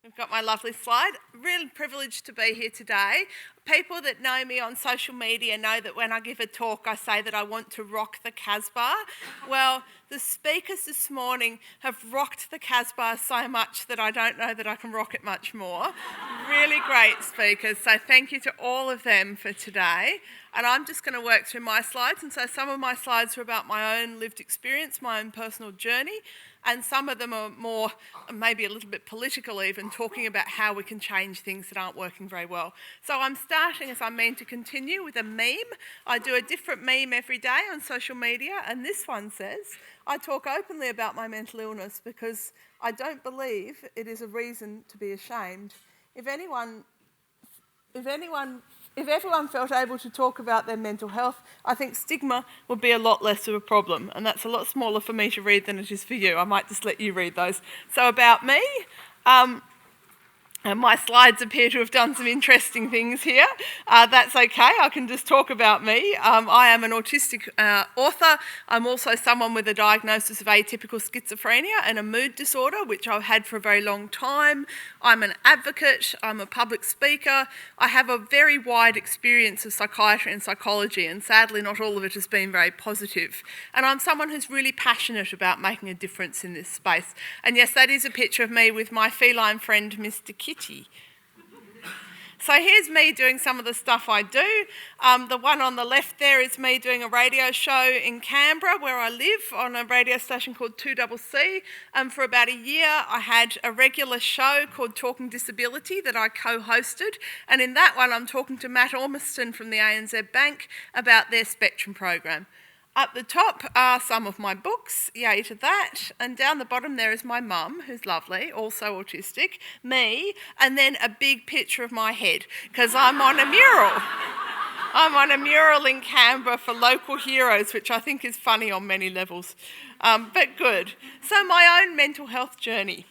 I've got my lovely slide. Really privileged to be here today. People that know me on social media know that when I give a talk, I say that I want to rock the Casbah. Well, the speakers this morning have rocked the Casbah so much that I don't know that I can rock it much more. Really great speakers, so thank you to all of them for today. And I'm just going to work through my slides, and so some of my slides are about my own lived experience, my own personal journey, and some of them are more, maybe a little bit political even, talking about how we can change things that aren't working very well. So I'm starting, as I mean to continue, with a meme. I do a different meme every day on social media, and this one says, I talk openly about my mental illness because I don't believe it is a reason to be ashamed. If everyone felt able to talk about their mental health, I think stigma would be a lot less of a problem. And that's a lot smaller for me to read than it is for you. I might just let you read those. So about me, and my slides appear to have done some interesting things here. That's okay, I can just talk about me. I am an autistic author. I'm also someone with a diagnosis of atypical schizophrenia and a mood disorder, which I've had for a very long time. I'm an advocate, I'm a public speaker. I have a very wide experience of psychiatry and psychology, and sadly not all of it has been very positive. And I'm someone who's really passionate about making a difference in this space. And yes, that is a picture of me with my feline friend, Mr. Kitty. So here's me doing some of the stuff I do. The one on the left there is me doing a radio show in Canberra, where I live, on a radio station called 2CC. And for about a year, I had a regular show called Talking Disability that I co-hosted. And in that one, I'm talking to Matt Ormiston from the ANZ Bank about their Spectrum program. Up the top are some of my books, yay to that, and down the bottom there is my mum, who's lovely, also autistic, me, and then a big picture of my head, because I'm on a mural. I'm on a mural in Canberra for local heroes, which I think is funny on many levels, but good. So my own mental health journey.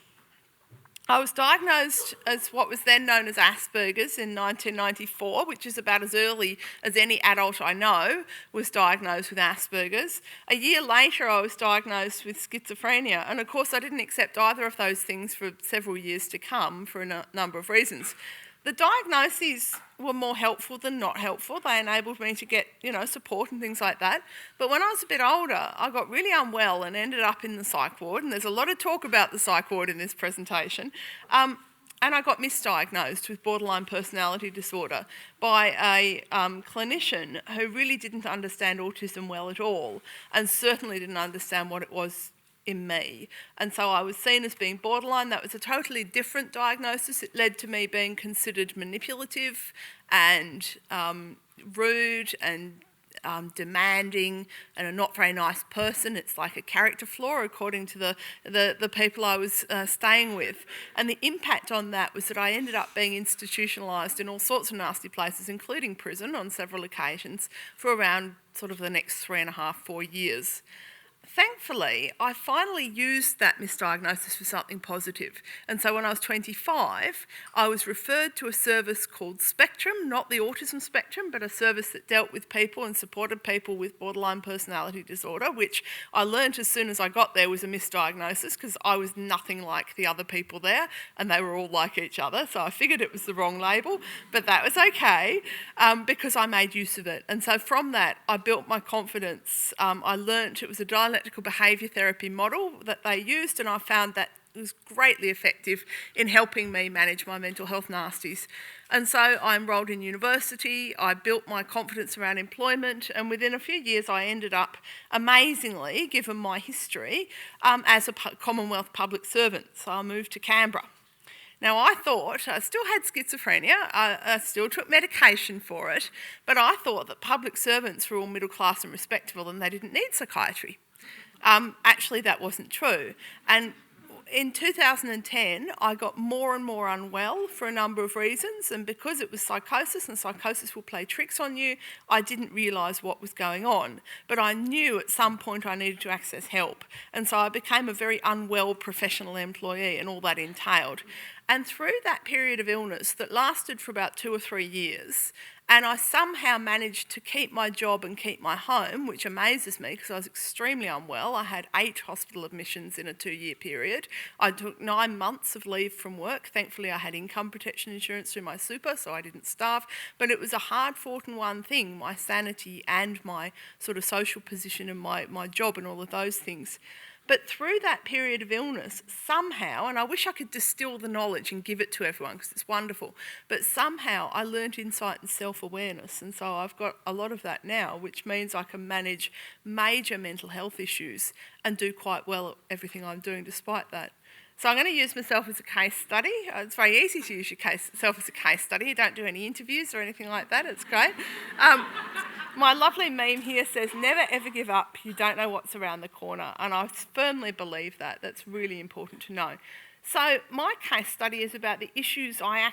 I was diagnosed as what was then known as Asperger's in 1994, which is about as early as any adult I know was diagnosed with Asperger's. A year later, I was diagnosed with schizophrenia, and of course I didn't accept either of those things for several years to come for a number of reasons. The diagnoses were more helpful than not helpful. They enabled me to get, support and things like that. But when I was a bit older, I got really unwell and ended up in the psych ward. And there's a lot of talk about the psych ward in this presentation. And I got misdiagnosed with borderline personality disorder by a clinician who really didn't understand autism well at all, and certainly didn't understand what it was in me. And so I was seen as being borderline. That was a totally different diagnosis. It led to me being considered manipulative and rude and demanding and a not very nice person. It's like a character flaw according to the people I was staying with. And the impact on that was that I ended up being institutionalised in all sorts of nasty places, including prison on several occasions, for around sort of the next 3.5, 4 years. Thankfully, I finally used that misdiagnosis for something positive. And so when I was 25, I was referred to a service called Spectrum, not the autism spectrum, but a service that dealt with people and supported people with borderline personality disorder, which I learnt as soon as I got there was a misdiagnosis, because I was nothing like the other people there, and they were all like each other. So I figured it was the wrong label, but that was okay, because I made use of it. And so from that, I built my confidence. I learnt it was a dialectical behaviour therapy model that they used, and I found that it was greatly effective in helping me manage my mental health nasties. And so I enrolled in university, I built my confidence around employment, and within a few years I ended up, amazingly, given my history, as a Commonwealth public servant. So I moved to Canberra. Now, I thought, I still had schizophrenia, I still took medication for it, but I thought that public servants were all middle class and respectable and they didn't need psychiatry. Actually, that wasn't true. And in 2010, I got more and more unwell for a number of reasons, and because it was psychosis, and psychosis will play tricks on you, I didn't realise what was going on. But I knew at some point I needed to access help, and so I became a very unwell professional employee, and all that entailed. And through that period of illness that lasted for about 2 or 3 years, And I somehow managed to keep my job and keep my home, which amazes me because I was extremely unwell. I had 8 hospital admissions in a 2-year period. I took 9 months of leave from work. Thankfully, I had income protection insurance through my super, so I didn't starve. But it was a hard-fought and won thing, my sanity and my sort of social position and my job and all of those things. But through that period of illness, somehow, and I wish I could distill the knowledge and give it to everyone because it's wonderful, but somehow I learnt insight and self-awareness, and so I've got a lot of that now, which means I can manage major mental health issues and do quite well at everything I'm doing despite that. So I'm going to use myself as a case study. It's very easy to use yourself as a case study. You don't do any interviews or anything like that. It's great. My lovely meme here says, never ever give up. You don't know what's around the corner. And I firmly believe that. That's really important to know. So my case study is about the issues I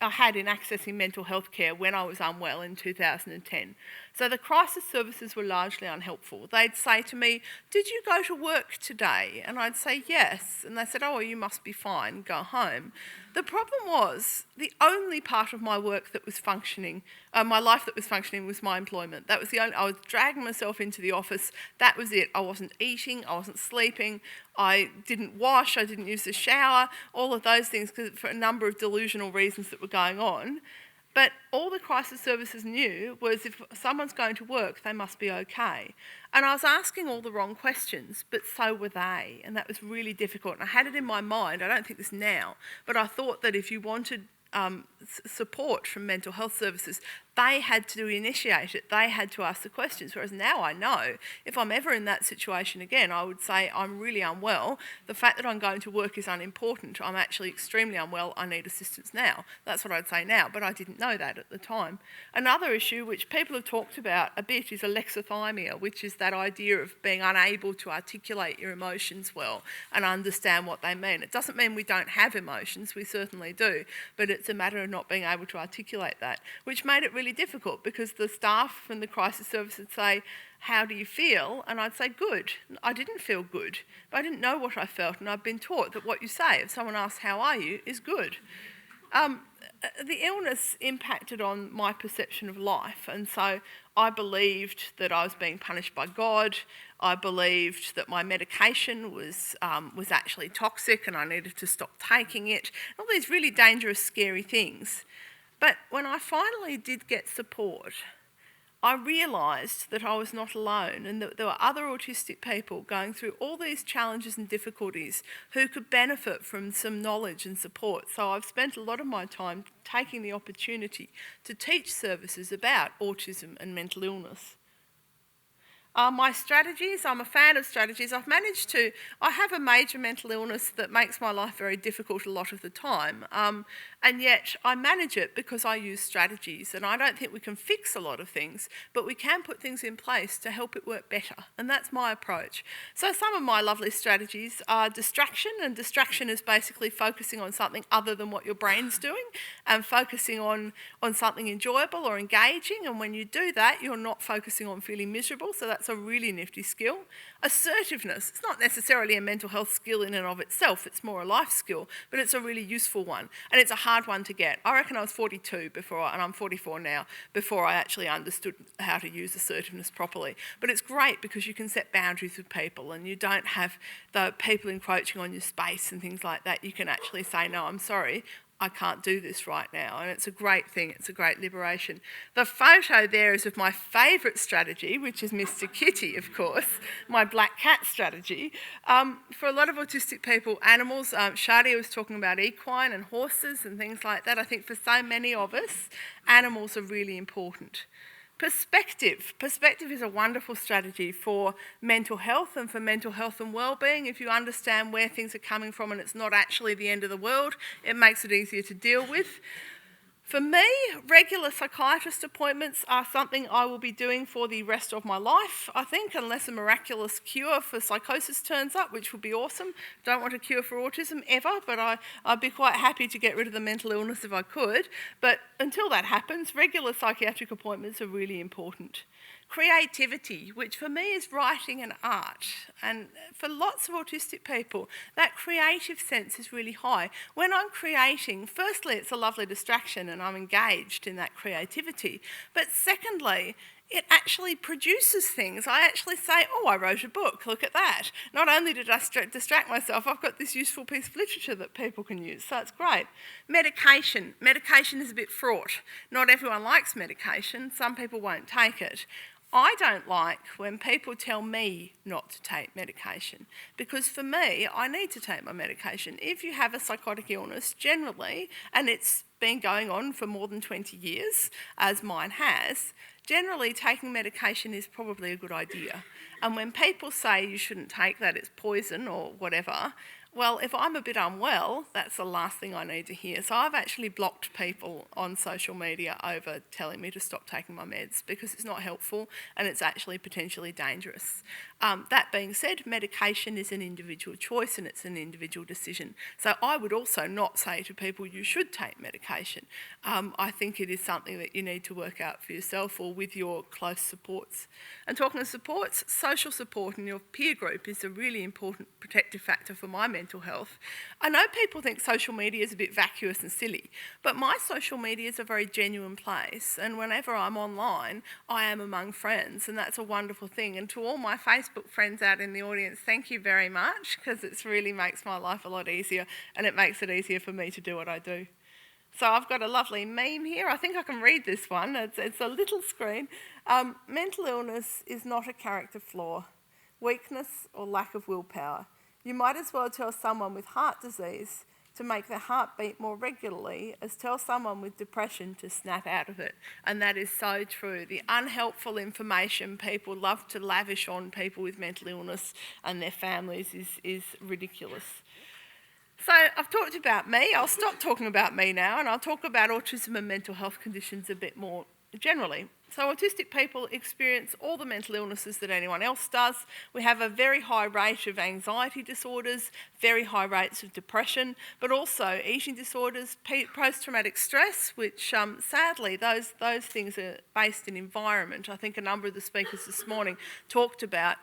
had in accessing mental health care when I was unwell in 2010. So the crisis services were largely unhelpful. They'd say to me, did you go to work today? And I'd say yes. And they said, oh, well, you must be fine, go home. The problem was the only part of my work that was functioning, my life that was functioning was my employment. That was the only, I was dragging myself into the office. That was it. I wasn't eating, I wasn't sleeping, I didn't wash, I didn't use the shower, all of those things for a number of delusional reasons that were going on. But all the crisis services knew was if someone's going to work, they must be okay. And I was asking all the wrong questions, but so were they. And that was really difficult. And I had it in my mind, I don't think this now, but I thought that if you wanted support from mental health services, they had to initiate it, they had to ask the questions, whereas now I know if I'm ever in that situation again, I would say I'm really unwell, the fact that I'm going to work is unimportant, I'm actually extremely unwell, I need assistance now. That's what I'd say now, but I didn't know that at the time. Another issue which people have talked about a bit is alexithymia, which is that idea of being unable to articulate your emotions well and understand what they mean. It doesn't mean we don't have emotions, we certainly do, but it's a matter of not being able to articulate that, which made it really difficult because the staff from the crisis service would say, how do you feel? And I'd say, good. I didn't feel good, but I didn't know what I felt, and I've been taught that what you say if someone asks, how are you, is good. The illness impacted on my perception of life, and so I believed that I was being punished by God. I believed that my medication was actually toxic and I needed to stop taking it. All these really dangerous, scary things. But when I finally did get support, I realised that I was not alone and that there were other autistic people going through all these challenges and difficulties who could benefit from some knowledge and support. So I've spent a lot of my time taking the opportunity to teach services about autism and mental illness. My strategies, I'm a fan of strategies. I have a major mental illness that makes my life very difficult a lot of the time, and yet I manage it because I use strategies, and I don't think we can fix a lot of things, but we can put things in place to help it work better, and that's my approach. So some of my lovely strategies are distraction, and distraction is basically focusing on something other than what your brain's doing, and focusing on something enjoyable or engaging, and when you do that, you're not focusing on feeling miserable, so that's a really nifty skill. Assertiveness, it's not necessarily a mental health skill in and of itself, it's more a life skill, but it's a really useful one, and it's a hard one to get. I reckon I was 42 and I'm 44 now, before I actually understood how to use assertiveness properly. But it's great because you can set boundaries with people and you don't have the people encroaching on your space and things like that. You can actually say, no, I'm sorry, I can't do this right now, and it's a great thing, it's a great liberation. The photo there is of my favourite strategy, which is Mr. Kitty, of course, my black cat strategy. For a lot of autistic people, animals, Shadia was talking about equine and horses and things like that. I think for so many of us, animals are really important. Perspective. Perspective is a wonderful strategy for mental health and well-being. If you understand where things are coming from and it's not actually the end of the world, it makes it easier to deal with. For me, regular psychiatrist appointments are something I will be doing for the rest of my life, I think, unless a miraculous cure for psychosis turns up, which would be awesome. Don't want a cure for autism ever, but I'd be quite happy to get rid of the mental illness if I could. But until that happens, regular psychiatric appointments are really important. Creativity, which for me is writing and art. And for lots of autistic people, that creative sense is really high. When I'm creating, firstly, it's a lovely distraction and I'm engaged in that creativity. But secondly, it actually produces things. I actually say, oh, I wrote a book, look at that. Not only did I distract myself, I've got this useful piece of literature that people can use, so it's great. Medication. Medication is a bit fraught. Not everyone likes medication. Some people won't take it. I don't like when people tell me not to take medication, because for me, I need to take my medication. If you have a psychotic illness, generally, and it's been going on for more than 20 years, as mine has, generally taking medication is probably a good idea. And when people say you shouldn't take that, it's poison or whatever, well, if I'm a bit unwell, that's the last thing I need to hear. So I've actually blocked people on social media over telling me to stop taking my meds because it's not helpful and it's actually potentially dangerous. That being said, medication is an individual choice and it's an individual decision. So I would also not say to people you should take medication. I think it is something that you need to work out for yourself or with your close supports. And talking of supports, social support in your peer group is a really important protective factor for my mental health. I know people think social media is a bit vacuous and silly, but my social media is a very genuine place, and whenever I'm online, I am among friends, and that's a wonderful thing. And to all my Facebook friends out in the audience, thank you very much, because it really makes my life a lot easier, and it makes it easier for me to do what I do. So I've got a lovely meme here. I think I can read this one. It's a little screen. Mental illness is not a character flaw, weakness or lack of willpower. You might as well tell someone with heart disease to make their heart beat more regularly as tell someone with depression to snap out of it. And that is so true. The unhelpful information people love to lavish on people with mental illness and their families is ridiculous. So I've talked about me. I'll stop talking about me now and I'll talk about autism and mental health conditions a bit more generally. So autistic people experience all the mental illnesses that anyone else does. We have a very high rate of anxiety disorders, very high rates of depression, but also eating disorders, post-traumatic stress, which sadly those things are based in environment. I think a number of the speakers this morning talked about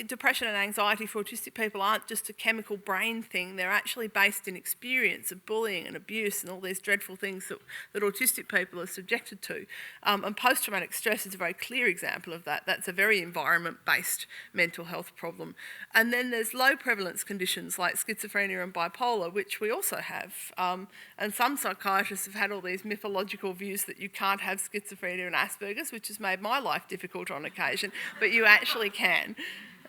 depression and anxiety for autistic people aren't just a chemical brain thing, they're actually based in experience of bullying and abuse and all these dreadful things that autistic people are subjected to. And post-traumatic stress is a very clear example of that. That's a very environment-based mental health problem. And then there's low prevalence conditions like schizophrenia and bipolar, which we also have. And some psychiatrists have had all these mythological views that you can't have schizophrenia and Asperger's, which has made my life difficult on occasion, but you actually can.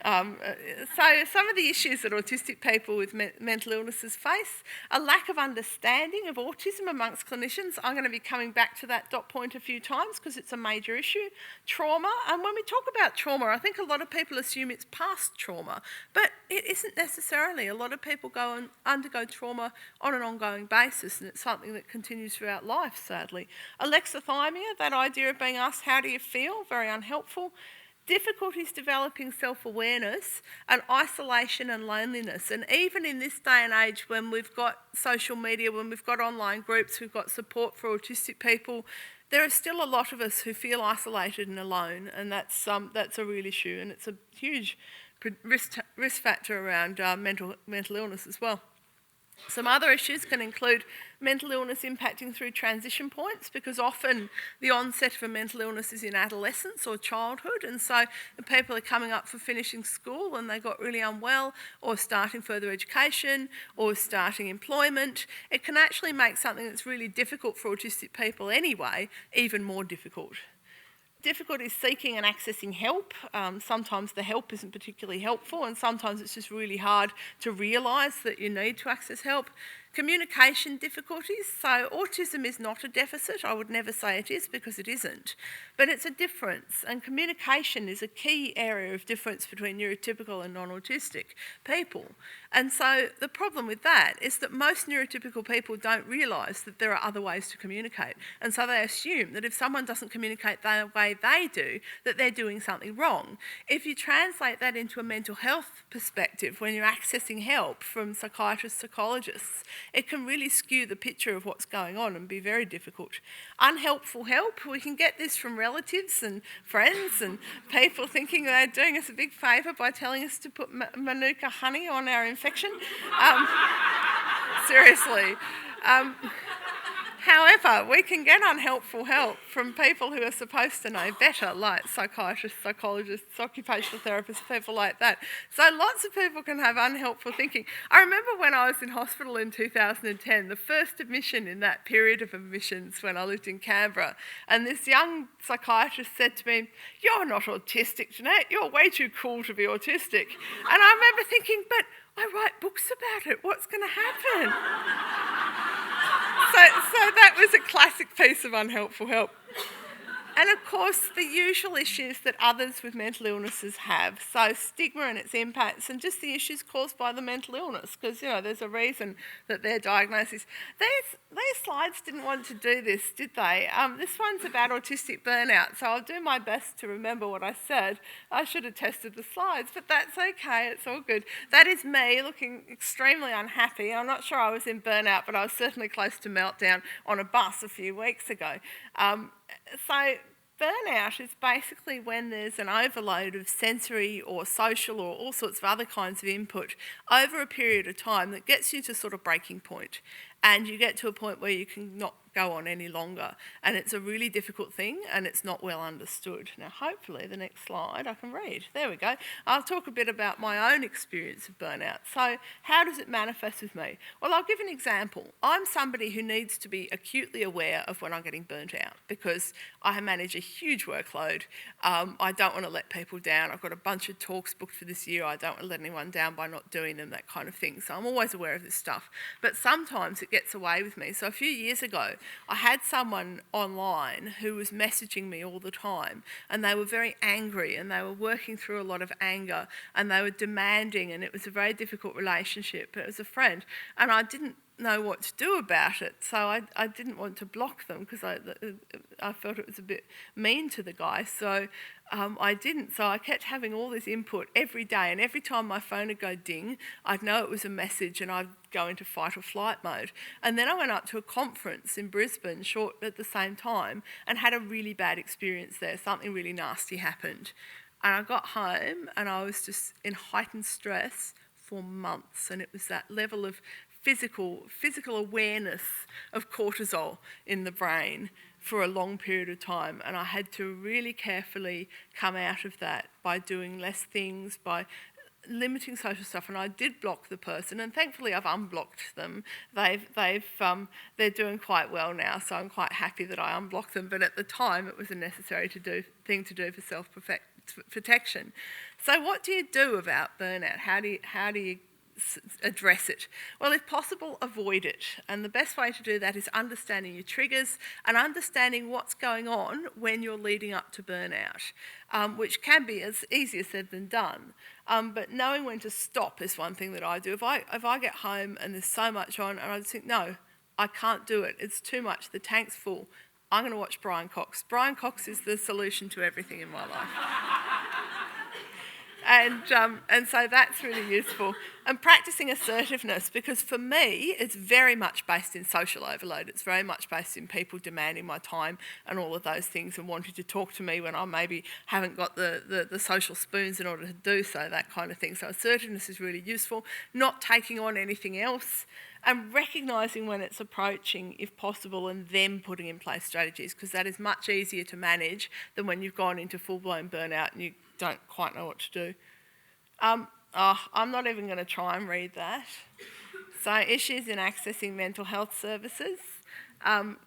So some of the issues that autistic people with mental illnesses face, a lack of understanding of autism amongst clinicians. I'm going to be coming back to that dot point a few times because it's a major issue. Trauma, and when we talk about trauma, I think a lot of people assume it's past trauma, but it isn't necessarily. A lot of people go and undergo trauma on an ongoing basis, and it's something that continues throughout life, sadly. Alexithymia, that idea of being asked, how do you feel? Very unhelpful. Difficulties developing self-awareness and isolation and loneliness. And even in this day and age when we've got social media, when we've got online groups, we've got support for autistic people, there are still a lot of us who feel isolated and alone, and that's a real issue, and it's a huge risk factor around mental illness as well. Some other issues can include mental illness impacting through transition points, because often the onset of a mental illness is in adolescence or childhood, and so the people are coming up for finishing school and they got really unwell, or starting further education, or starting employment. It can actually make something that's really difficult for autistic people anyway, even more difficult. Difficulty seeking and accessing help. Sometimes the help isn't particularly helpful, and sometimes it's just really hard to realise that you need to access help. Communication difficulties. So autism is not a deficit. I would never say it is, because it isn't. But it's a difference, and communication is a key area of difference between neurotypical and non-autistic people. And so the problem with that is that most neurotypical people don't realise that there are other ways to communicate. And so they assume that if someone doesn't communicate the way they do, that they're doing something wrong. If you translate that into a mental health perspective, when you're accessing help from psychiatrists, psychologists, it can really skew the picture of what's going on and be very difficult. Unhelpful help, we can get this from relatives and friends and people thinking they're doing us a big favour by telling us to put Manuka honey on our infection. Seriously. However, we can get unhelpful help from people who are supposed to know better, like psychiatrists, psychologists, occupational therapists, people like that. So lots of people can have unhelpful thinking. I remember when I was in hospital in 2010, the first admission in that period of admissions when I lived in Canberra, and this young psychiatrist said to me, "You're not autistic, Jeanette, you're way too cool to be autistic." And I remember thinking, but I write books about it, what's going to happen? So that was a classic piece of unhelpful help. And of course, the usual issues that others with mental illnesses have. So stigma and its impacts and just the issues caused by the mental illness, because, there's a reason that their diagnosis. These slides didn't want to do this, did they? This one's about autistic burnout, so I'll do my best to remember what I said. I should have tested the slides, but that's okay, it's all good. That is me looking extremely unhappy. I'm not sure I was in burnout, but I was certainly close to meltdown on a bus a few weeks ago. So burnout is basically when there's an overload of sensory or social or all sorts of other kinds of input over a period of time that gets you to sort of breaking point, and you get to a point where you can not go on any longer, and it's a really difficult thing and it's not well understood. Now hopefully the next slide I can read. There we go. I'll talk a bit about my own experience of burnout. So how does it manifest with me? Well, I'll give an example. I'm somebody who needs to be acutely aware of when I'm getting burnt out because I manage a huge workload. I don't want to let people down. I've got a bunch of talks booked for this year. I don't want to let anyone down by not doing them, that kind of thing. So I'm always aware of this stuff. But sometimes it gets away with me. So a few years ago, I had someone online who was messaging me all the time, and they were very angry and they were working through a lot of anger and they were demanding, and it was a very difficult relationship. It was a friend, and I didn't know what to do about it, so I didn't want to block them because I felt it was a bit mean to the guy, so I didn't. So I kept having all this input every day, and every time my phone would go ding, I'd know it was a message and I'd go into fight or flight mode. And then I went up to a conference in Brisbane short at the same time and had a really bad experience there. Something really nasty happened. And I got home and I was just in heightened stress for months, and it was that level of physical awareness of cortisol in the brain for a long period of time, and I had to really carefully come out of that by doing less things, by limiting social stuff, and I did block the person, and thankfully I've unblocked them. They're doing quite well now, so I'm quite happy that I unblocked them, but at the time it was a necessary thing to do for self-protection. So what do you do about burnout? How do you address it? Well, if possible, avoid it. And the best way to do that is understanding your triggers and understanding what's going on when you're leading up to burnout, which can be as easier said than done. But knowing when to stop is one thing that I do. If I get home and there's so much on and I just think, no, I can't do it, it's too much, the tank's full, I'm going to watch Brian Cox. Brian Cox is the solution to everything in my life. And so that's really useful. And practicing assertiveness, because for me, it's very much based in social overload. It's very much based in people demanding my time and all of those things and wanting to talk to me when I maybe haven't got the social spoons in order to do so, that kind of thing. So assertiveness is really useful. Not taking on anything else, and recognising when it's approaching, if possible, and then putting in place strategies, because that is much easier to manage than when you've gone into full-blown burnout and you don't quite know what to do. I'm not even going to try and read that. So issues in accessing mental health services. One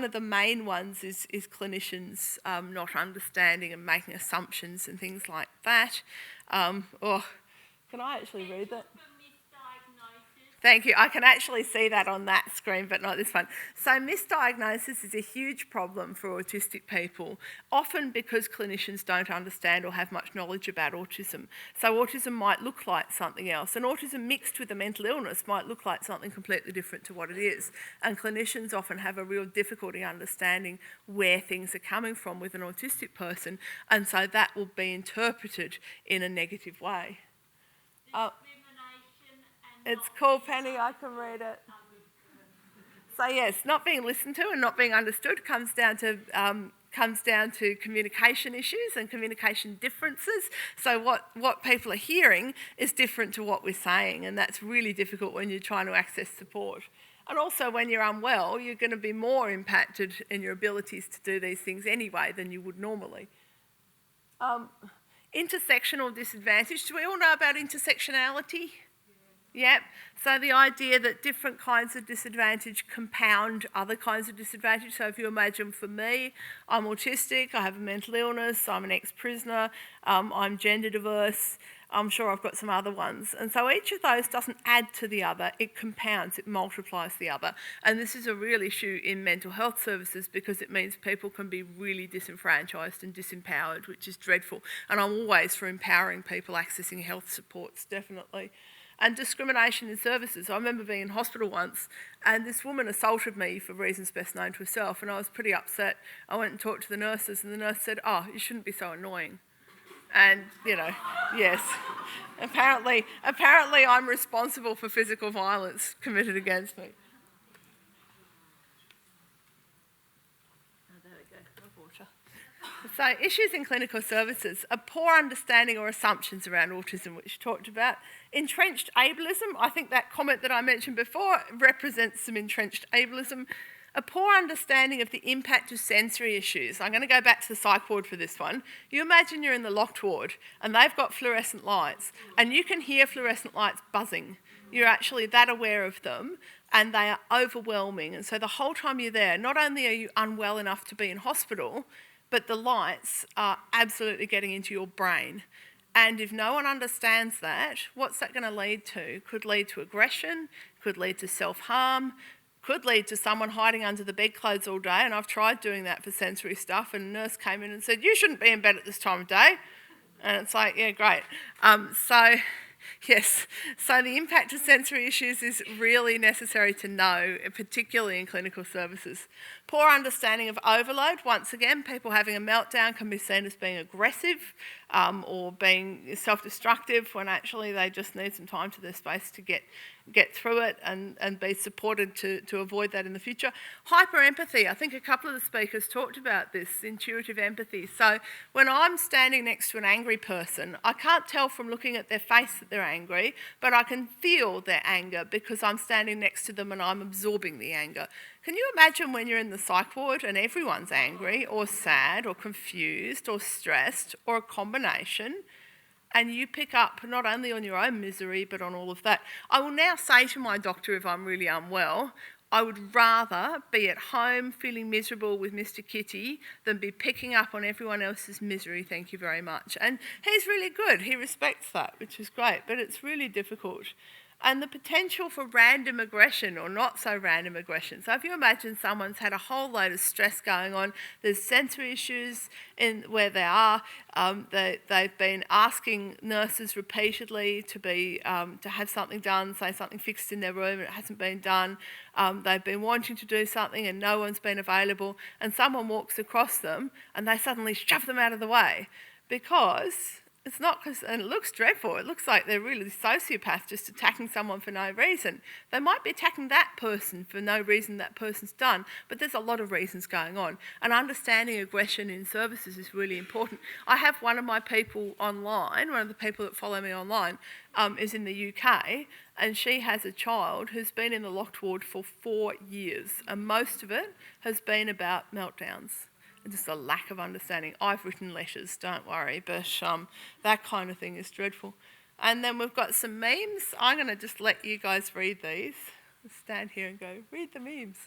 of the main ones is clinicians not understanding and making assumptions and things like that. Can I actually read that? Thank you. I can actually see that on that screen, but not this one. So misdiagnosis is a huge problem for autistic people, often because clinicians don't understand or have much knowledge about autism. So autism might look like something else, and autism mixed with a mental illness might look like something completely different to what it is. And clinicians often have a real difficulty understanding where things are coming from with an autistic person, and so that will be interpreted in a negative way. It's cool, Penny, I can read it. So yes, not being listened to and not being understood comes down to communication issues and communication differences. So what people are hearing is different to what we're saying, and that's really difficult when you're trying to access support. And also when you're unwell, you're going to be more impacted in your abilities to do these things anyway than you would normally. Intersectional disadvantage. Do we all know about intersectionality? Yep. So the idea that different kinds of disadvantage compound other kinds of disadvantage. So if you imagine for me, I'm autistic, I have a mental illness, I'm an ex-prisoner, I'm gender diverse, I'm sure I've got some other ones. And so each of those doesn't add to the other, it compounds, it multiplies the other. And this is a real issue in mental health services because it means people can be really disenfranchised and disempowered, which is dreadful. And I'm always for empowering people accessing health supports, definitely. And discrimination in services. I remember being in hospital once and this woman assaulted me for reasons best known to herself and I was pretty upset. I went and talked to the nurses and the nurse said, "Oh, you shouldn't be so annoying." And, yes, apparently I'm responsible for physical violence committed against me. So issues in clinical services, a poor understanding or assumptions around autism, which you talked about. Entrenched ableism, I think that comment that I mentioned before represents some entrenched ableism. A poor understanding of the impact of sensory issues. I'm going to go back to the psych ward for this one. You imagine you're in the locked ward and they've got fluorescent lights and you can hear fluorescent lights buzzing. You're actually that aware of them and they are overwhelming. And so the whole time you're there, not only are you unwell enough to be in hospital, but the lights are absolutely getting into your brain. And if no one understands that, what's that going to lead to? Could lead to aggression, could lead to self-harm, could lead to someone hiding under the bedclothes all day. And I've tried doing that for sensory stuff and a nurse came in and said, "You shouldn't be in bed at this time of day." And it's like, yeah, great. Yes, so the impact of sensory issues is really necessary to know, particularly in clinical services. Poor understanding of overload. Once again, people having a meltdown can be seen as being aggressive or being self-destructive when actually they just need some time to their space to get through it and be supported to avoid that in the future. Hyper-empathy. I think a couple of the speakers talked about this, intuitive empathy. So when I'm standing next to an angry person, I can't tell from looking at their face that they're angry, but I can feel their anger because I'm standing next to them and I'm absorbing the anger. Can you imagine when you're in the psych ward and everyone's angry or sad or confused or stressed or a combination, and you pick up not only on your own misery but on all of that? I will now say to my doctor if I'm really unwell, I would rather be at home feeling miserable with Mr. Kitty than be picking up on everyone else's misery, thank you very much. And he's really good, he respects that, which is great, but it's really difficult. And the potential for random aggression or not so random aggression. So if you imagine someone's had a whole load of stress going on, there's sensory issues in where they are, they've been asking nurses repeatedly to have something done, say something fixed in their room and it hasn't been done, they've been wanting to do something and no one's been available, and someone walks across them and they suddenly shove them out of the way because it's not because, and it looks dreadful, it looks like they're really sociopath just attacking someone for no reason. They might be attacking that person for no reason that person's done, but there's a lot of reasons going on. And understanding aggression in services is really important. I have one of my people online, one of the people that follow me online, is in the UK, and she has a child who's been in the locked ward for 4 years, and most of it has been about meltdowns. Just a lack of understanding. I've written letters, don't worry, but that kind of thing is dreadful. And then we've got some memes. I'm going to just let you guys read these. I'll stand here and go, read the memes.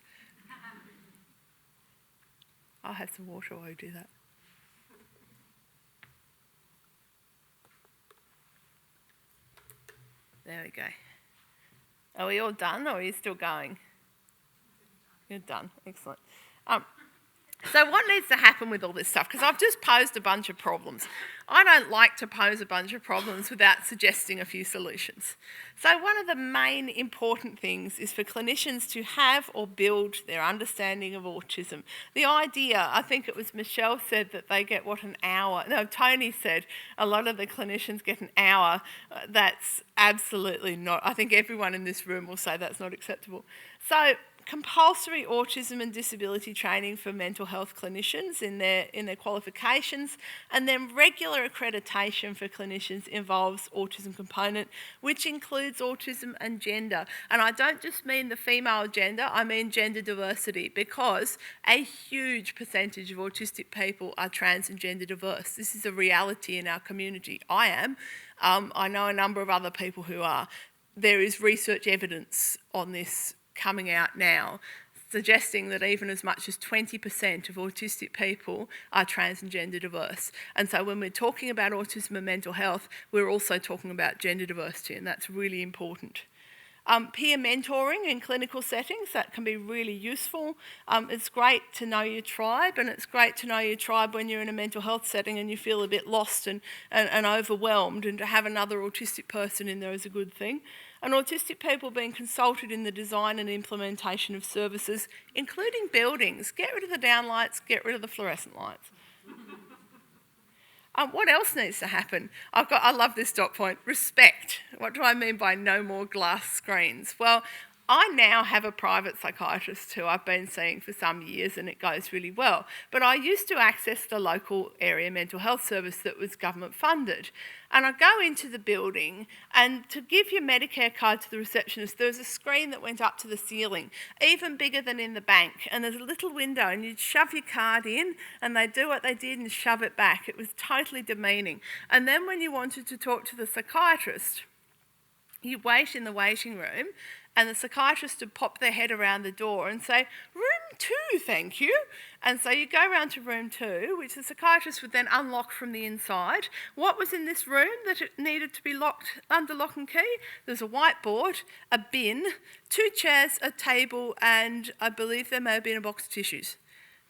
I'll have some water while I do that. There we go. Are we all done or are you still going? You're done. Excellent. So what needs to happen with all this stuff? Because I've just posed a bunch of problems. I don't like to pose a bunch of problems without suggesting a few solutions. So one of the main important things is for clinicians to have or build their understanding of autism. The idea, I think it was Michelle said that they get, an hour? No, Tony said a lot of the clinicians get an hour. That's absolutely not. I think everyone in this room will say that's not acceptable. So compulsory autism and disability training for mental health clinicians in their qualifications, and then regular accreditation for clinicians involves autism component, which includes autism and gender. And I don't just mean the female gender, I mean gender diversity, because a huge percentage of autistic people are trans and gender diverse. This is a reality in our community. I am. I know a number of other people who are. There is research evidence on this coming out now, suggesting that even as much as 20% of autistic people are trans and gender diverse. And so when we're talking about autism and mental health, we're also talking about gender diversity, and that's really important. Peer mentoring in clinical settings, that can be really useful. It's great to know your tribe, and it's great to know your tribe when you're in a mental health setting and you feel a bit lost and overwhelmed, and to have another autistic person in there is a good thing. And autistic people being consulted in the design and implementation of services, including buildings. Get rid of the downlights, get rid of the fluorescent lights. What else needs to happen? I love this dot point, respect. What do I mean by no more glass screens? Well, I now have a private psychiatrist who I've been seeing for some years, and it goes really well. But I used to access the local area mental health service that was government funded. And I go into the building, and to give your Medicare card to the receptionist, there was a screen that went up to the ceiling, even bigger than in the bank. And there's a little window, and you'd shove your card in, and they'd do what they did and shove it back. It was totally demeaning. And then when you wanted to talk to the psychiatrist, you wait in the waiting room, and the psychiatrist would pop their head around the door and say, "Room 2, thank you." And so you go round to room 2, which the psychiatrist would then unlock from the inside. What was in this room that it needed to be locked under lock and key? There's a whiteboard, a bin, 2 chairs, a table, and I believe there may have been a box of tissues.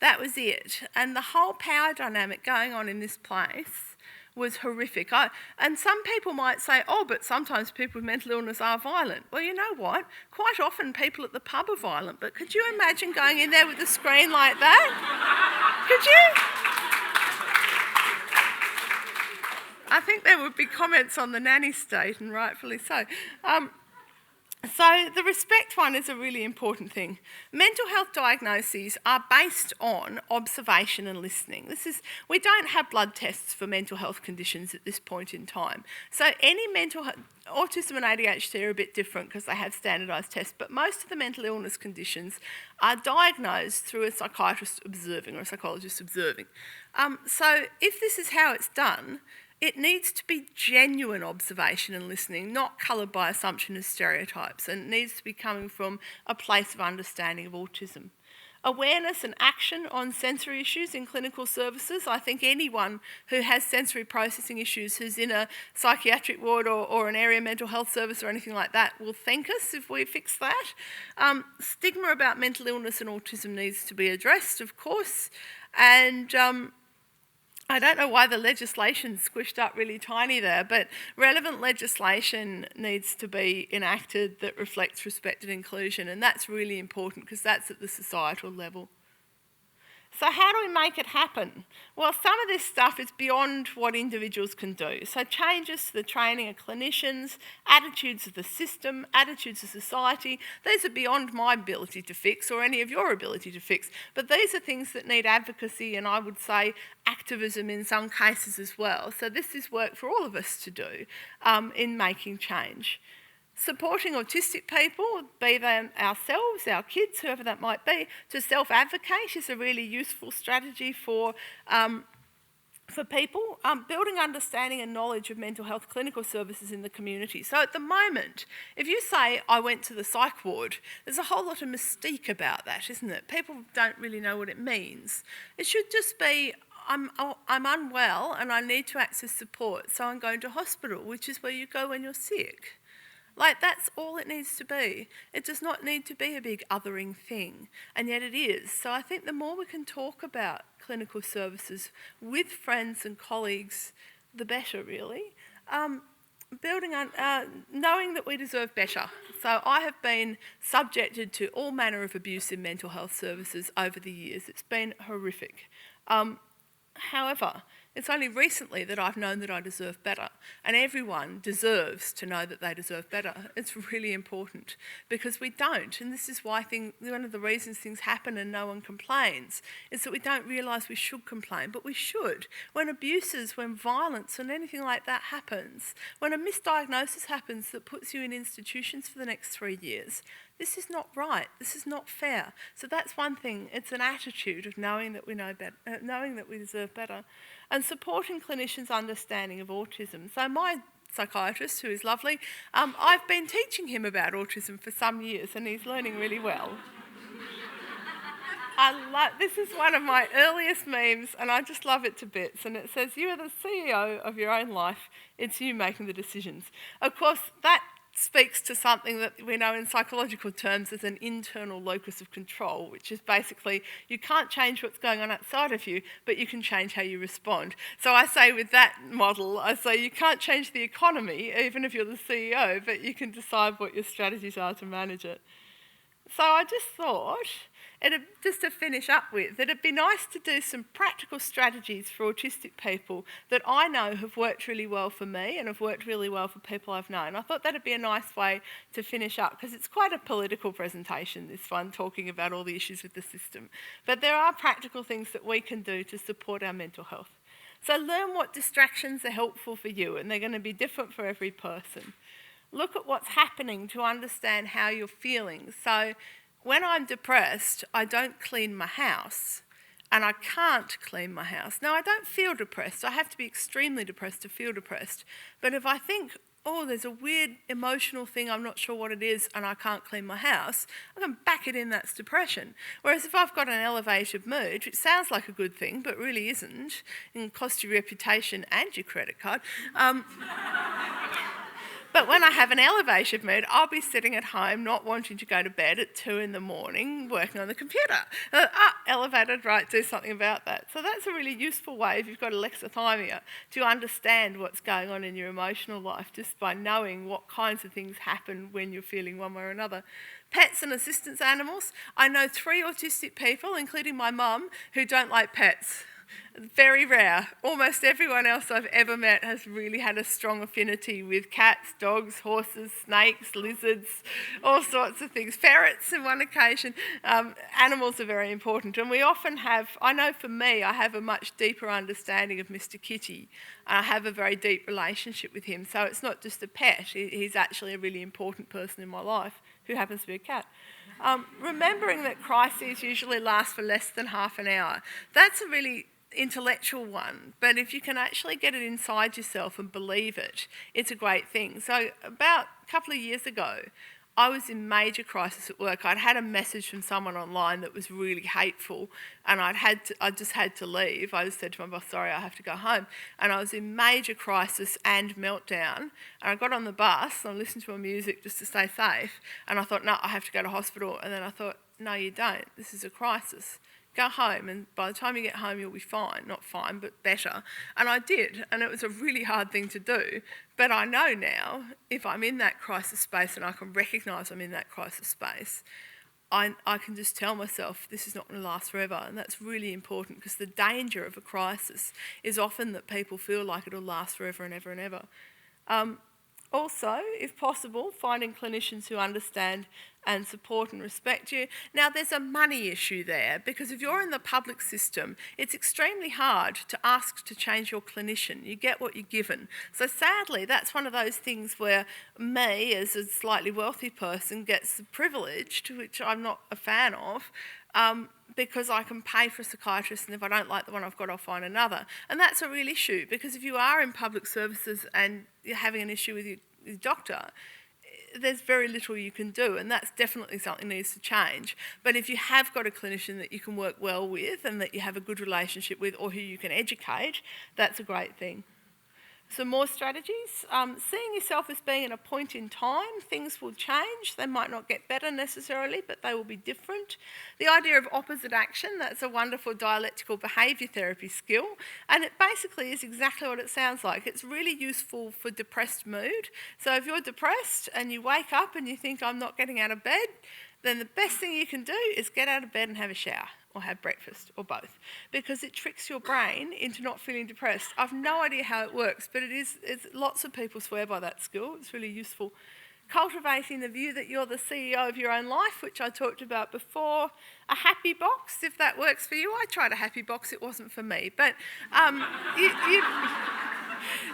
That was it. And the whole power dynamic going on in this place was horrific. And some people might say, oh, but sometimes people with mental illness are violent. Well, you know what? Quite often people at the pub are violent, but could you imagine going in there with a screen like that? Could you? I think there would be comments on the nanny state, and rightfully so. So the respect one is a really important thing. Mental health diagnoses are based on observation and listening. We don't have blood tests for mental health conditions at this point in time. So any autism and ADHD are a bit different because they have standardised tests, but most of the mental illness conditions are diagnosed through a psychiatrist observing or a psychologist observing. So if this is how it's done, it needs to be genuine observation and listening, not coloured by assumption and stereotypes, and it needs to be coming from a place of understanding of autism. Awareness and action on sensory issues in clinical services. I think anyone who has sensory processing issues, who's in a psychiatric ward or an area mental health service or anything like that, will thank us if we fix that. Stigma about mental illness and autism needs to be addressed, of course, and I don't know why the legislation's squished up really tiny there, but relevant legislation needs to be enacted that reflects respect and inclusion, and that's really important because that's at the societal level. So how do we make it happen? Well, some of this stuff is beyond what individuals can do. So changes to the training of clinicians, attitudes of the system, attitudes of society, these are beyond my ability to fix or any of your ability to fix. But these are things that need advocacy and I would say activism in some cases as well. So this is work for all of us to do in making change. Supporting autistic people, be they ourselves, our kids, whoever that might be, to self-advocate is a really useful strategy for people. Building understanding and knowledge of mental health clinical services in the community. So at the moment, if you say, I went to the psych ward, there's a whole lot of mystique about that, isn't it? People don't really know what it means. It should just be, I'm unwell and I need to access support, so I'm going to hospital, which is where you go when you're sick. Like, that's all it needs to be. It does not need to be a big othering thing, and yet it is. So I think the more we can talk about clinical services with friends and colleagues, the better, really. Building on knowing that we deserve better. So I have been subjected to all manner of abuse in mental health services over the years. It's been horrific. However, it's only recently that I've known that I deserve better, and everyone deserves to know that they deserve better. It's really important, because we don't, and this is why one of the reasons things happen and no one complains is that we don't realise we should complain, but we should. When abuses, when violence and anything like that happens, when a misdiagnosis happens that puts you in institutions for the next 3 years, this is not right. This is not fair. So that's one thing. It's an attitude of knowing that we know better, knowing that we deserve better, and supporting clinicians' understanding of autism. So my psychiatrist, who is lovely, I've been teaching him about autism for some years, and he's learning really well. This is one of my earliest memes, and I just love it to bits. And it says, "You are the CEO of your own life. It's you making the decisions." Of course, that speaks to something that we know in psychological terms as an internal locus of control, which is basically you can't change what's going on outside of you, but you can change how you respond. So I say with that model, I say you can't change the economy, even if you're the CEO, but you can decide what your strategies are to manage it. So I just thought, just to finish up with, it'd be nice to do some practical strategies for autistic people that I know have worked really well for me and have worked really well for people I've known. I thought that'd be a nice way to finish up, because it's quite a political presentation, this one, talking about all the issues with the system. But there are practical things that we can do to support our mental health. So learn what distractions are helpful for you, and they're going to be different for every person. Look at what's happening to understand how you're feeling. So when I'm depressed, I don't clean my house, and I can't clean my house. Now, I don't feel depressed. I have to be extremely depressed to feel depressed. But if I think, oh, there's a weird emotional thing, I'm not sure what it is, and I can't clean my house, I can back it in, that's depression. Whereas if I've got an elevated mood, which sounds like a good thing, but really isn't, and can cost your reputation and your credit card, but when I have an elevated mood, I'll be sitting at home not wanting to go to bed at 2 in the morning working on the computer. Elevated, right, do something about that. So that's a really useful way, if you've got alexithymia, to understand what's going on in your emotional life just by knowing what kinds of things happen when you're feeling one way or another. Pets and assistance animals. I know 3 autistic people, including my mum, who don't like pets. Very rare. Almost everyone else I've ever met has really had a strong affinity with cats, dogs, horses, snakes, lizards, all sorts of things. Ferrets on one occasion. Animals are very important. And we often have, I know for me, I have a much deeper understanding of Mr. Kitty. I have a very deep relationship with him. So it's not just a pet. He's actually a really important person in my life who happens to be a cat. Remembering that crises usually last for less than half an hour. That's a really intellectual one, but if you can actually get it inside yourself and believe it, it's a great thing. So about a couple of years ago, I was in major crisis at work. I'd had a message from someone online that was really hateful, and I just had to leave. I just said to my boss, sorry, I have to go home. And I was in major crisis and meltdown, and I got on the bus, and I listened to my music just to stay safe, and I thought, no, I have to go to hospital. And then I thought, no, you don't. This is a crisis. Go home, and by the time you get home, you'll be fine. Not fine, but better. And I did, and it was a really hard thing to do. But I know now, if I'm in that crisis space and I can recognise I'm in that crisis space, I can just tell myself this is not going to last forever. And that's really important, because the danger of a crisis is often that people feel like it'll last forever and ever and ever. Also, if possible, finding clinicians who understand and support and respect you. Now, there's a money issue there, because if you're in the public system, it's extremely hard to ask to change your clinician. You get what you're given. So sadly, that's one of those things where me, as a slightly wealthy person, gets privileged, which I'm not a fan of, because I can pay for a psychiatrist, and if I don't like the one I've got, I'll find another. And that's a real issue, because if you are in public services and you're having an issue with your doctor, there's very little you can do, and that's definitely something that needs to change. But if you have got a clinician that you can work well with and that you have a good relationship with, or who you can educate, that's a great thing. Some more strategies. Seeing yourself as being at a point in time, things will change. They might not get better necessarily, but they will be different. The idea of opposite action, that's a wonderful dialectical behaviour therapy skill, and it basically is exactly what it sounds like. It's really useful for depressed mood. So if you're depressed and you wake up and you think, I'm not getting out of bed, then the best thing you can do is get out of bed and have a shower, or have breakfast, or both, because it tricks your brain into not feeling depressed. I've no idea how it works, but it's lots of people swear by that skill. It's really useful. Cultivating the view that you're the CEO of your own life, which I talked about before. A happy box, if that works for you. I tried a happy box, it wasn't for me, but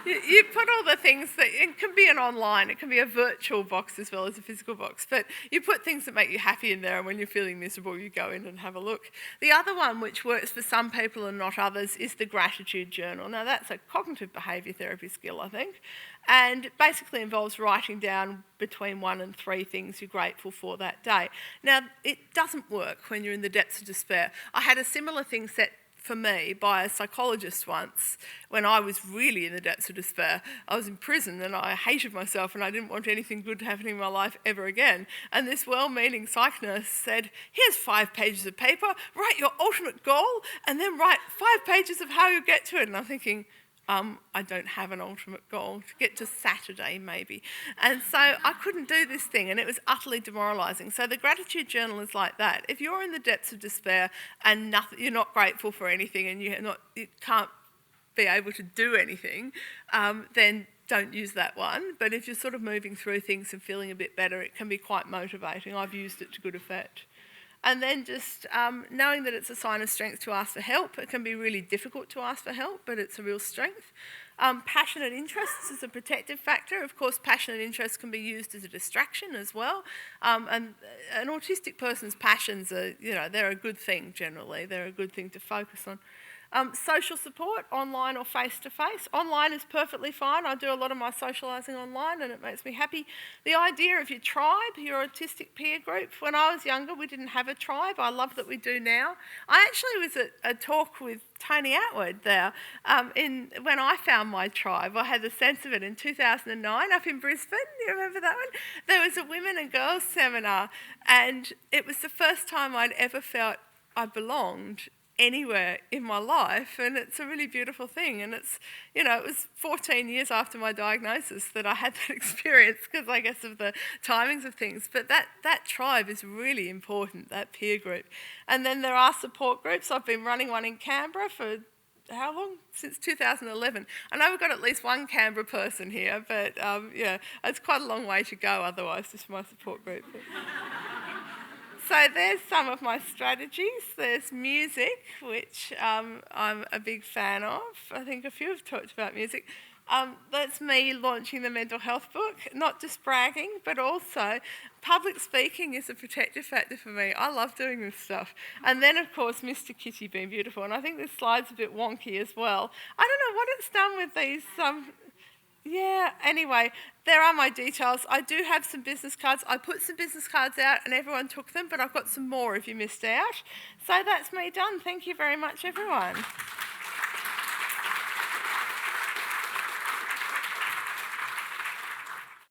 you put all the things that, it can be an online, it can be a virtual box as well as a physical box, but you put things that make you happy in there, and when you're feeling miserable, you go in and have a look. The other one, which works for some people and not others, is the gratitude journal. Now, that's a cognitive behaviour therapy skill, I think, and it basically involves writing down between 1 and 3 things you're grateful for that day. Now, it doesn't work when you're in the depths of despair. I had a similar thing set for me by a psychologist once when I was really in the depths of despair. I was in prison and I hated myself and I didn't want anything good happening in my life ever again. And this well-meaning psych nurse said, here's 5 pages of paper, write your ultimate goal and then write 5 pages of how you get to it. And I'm thinking, I don't have an ultimate goal, to get to Saturday maybe. And so I couldn't do this thing and it was utterly demoralising. So the gratitude journal is like that. If you're in the depths of despair and you're not grateful for anything and you can't be able to do anything, then don't use that one. But if you're sort of moving through things and feeling a bit better, it can be quite motivating. I've used it to good effect. And then just knowing that it's a sign of strength to ask for help. It can be really difficult to ask for help, but it's a real strength. Passionate interests is a protective factor. Of course, passionate interests can be used as a distraction as well. And an autistic person's passions are, they're a good thing generally. They're a good thing to focus on. Social support, online or face-to-face. Online is perfectly fine. I do a lot of my socialising online and it makes me happy. The idea of your tribe, your autistic peer group. When I was younger, we didn't have a tribe. I love that we do now. I actually was at a talk with Tony Atwood there when I found my tribe. I had the sense of it in 2009 up in Brisbane. You remember that one? There was a women and girls seminar and it was the first time I'd ever felt I belonged anywhere in my life, and it's a really beautiful thing. And it's, it was 14 years after my diagnosis that I had that experience, because I guess of the timings of things. But that tribe is really important, that peer group. And then there are support groups. I've been running one in Canberra for how long? Since 2011. I know we've got at least one Canberra person here, but it's quite a long way to go otherwise, just my support group. So there's some of my strategies. There's music, which I'm a big fan of. I think a few have talked about music. That's me launching the mental health book, not just bragging, but also public speaking is a protective factor for me. I love doing this stuff. And then, of course, Mr. Kitty being beautiful. And I think this slide's a bit wonky as well. I don't know what it's done with these... anyway, there are my details. I do have some business cards. I put some business cards out and everyone took them, but I've got some more if you missed out. So that's me done. Thank you very much, everyone.